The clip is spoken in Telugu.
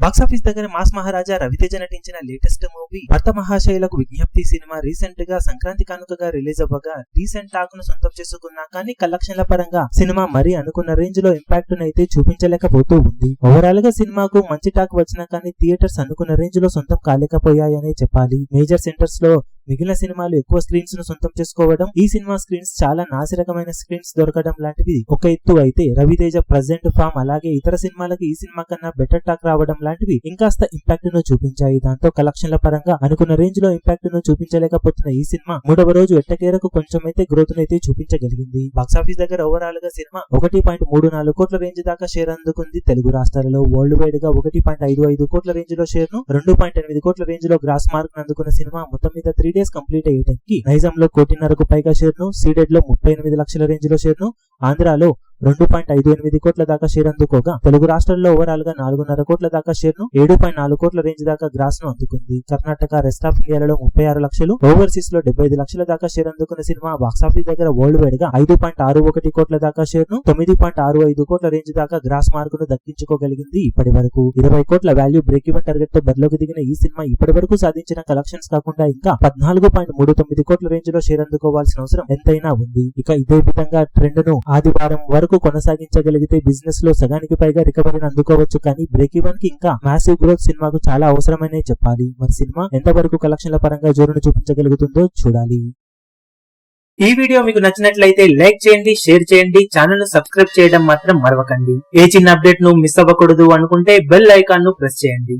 బాక్సాఫీస్ దగ్గర మాస్ మహారాజా రవితేజ నటించిన లేటెస్ట్ మూవీ భర్త మహాశయులకు విజ్ఞప్తి సినిమా రీసెంట్ గా సంక్రాంతి కానుకగా రిలీజ్ అవ్వగా డీసెంట్ టాక్ ను సొంతం చేసుకున్నా కానీ కలెక్షన్ల పరంగా సినిమా మరీ అనుకున్న రేంజ్ లో ఇంపాక్ట్ ను అయితే చూపించలేకపోతూ ఉంది. ఓవరాల్ గా సినిమాకు మంచి టాక్ వచ్చినా కానీ థియేటర్స్ అనుకున్న రేంజ్ లో సొంతం కాలేకపోయాయనే చెప్పాలి. మేజర్ సెంటర్స్ లో మిగిలిన సినిమాలు ఎక్కువ స్క్రీన్స్ ను సొంతం చేసుకోవడం, ఈ సినిమా స్క్రీన్స్ చాలా నాసిరకమైన స్క్రీన్స్ దొరకడం లాంటివి ఒక ఎత్తు అయితే, రవితేజ ప్రెజెంట్ ఫామ్ అలాగే ఇతర సినిమాలకి ఈ సినిమా కన్నా బెటర్ టాక్ రావడం లాంటివి ఇంకాస్త ఇంపాక్ట్ ను చూపించాయి. దాంతో కలెక్షన్ల పరంగా అనుకున్న రేంజ్ లో ఇంపాక్ట్ ను చూపించలేకపోతున్న ఈ సినిమా మూడవ రోజు ఎట్టకేరకు కొంచెం అయితే గ్రోత్ అయితే చూపించగలిగింది. బాక్సాఫీస్ దగ్గర ఓవరాల్ గా సినిమా 1.34 కోట్ల రేంజ్ దాకా షేర్ అందుకుంది. తెలుగు రాష్ట్రాలలో వరల్డ్ వైడ్ గా 1.55 కోట్ల రేంజ్ లో షేర్ ను, 2.8 కోట్ల రేంజ్ లో గ్రాస్ మార్క్ అందుకున్న సినిమా మొత్తం మీద 3 days కంప్లీట్ అయ్యేటానికి నైజాంలో 1.5 పైగా షేర్ ను, సీడెడ్ లో 38 లక్షల రేంజ్ లో షేర్ ను, ఆంధ్రాలో 2.58 కోట్ల దాకా షేర్ అందుకోగా తెలుగు రాష్ట్రాల్లో ఓవరాల్ గా 4.5 కోట్ల దాకా షేర్ ను, 7.4 కోట్ల రేంజ్ దాకా గ్రాస్ ను అందుకుంది. కర్ణాటక, రెస్ట్ ఆఫ్ ఇండియాలో 36 లక్షలు, ఓవర్సీస్ లో 75 లక్షల దాకా షేర్ అందుకున్న సినిమా బాక్సాఫీస్ దగ్గర వరల్డ్ వైడ్ గా 5.61 కోట్ల దాకా షేర్ ను, 9.65 కోట్ల రేంజ్ దాకా గ్రాస్ మార్క్ ను దక్కించుకోగలిగింది. ఇప్పటి వరకు 20 కోట్ల వాల్యూ బ్రేక్ ఈవెన్ టార్గెట్ తో బరిలోకి దిగిన ఈ సినిమా ఇప్పటి వరకు సాధించిన కలెక్షన్స్ కాకుండా ఇంకా 14.39 కోట్ల రేంజ్ లో షేర్ అందుకోవాల్సిన అవసరం ఎంతైనా ఉంది. ఇక ఇదే విధంగా ట్రెండ్ ను ఆదివారం వరకు కొనసాగించగలిగితే బిజినెస్ లో సగానికి పైగా రికవరీని అందుకోవచ్చు. కానీ బ్రేక్ ఈవెన్ కి ఇంకా మ్యాసివ్ గ్రోత్ సినిమాకు చాలా అవసరమనే చెప్పాలి. మరి సినిమా ఎంతవరకు కలెక్షన్ల పరంగా జోరును చూపించగలుగుతుందో చూడాలి. ఈ వీడియో మీకు నచ్చినట్లయితే లైక్ చేయండి, షేర్ చేయండి, ఛానల్ ను సబ్స్క్రైబ్ చేయడం మాత్రం మరవకండి. ఏ చిన్న అప్డేట్ ను మిస్ అవ్వకూడదు అనుకుంటే బెల్ ఐకాన్ ను ప్రెస్ చేయండి.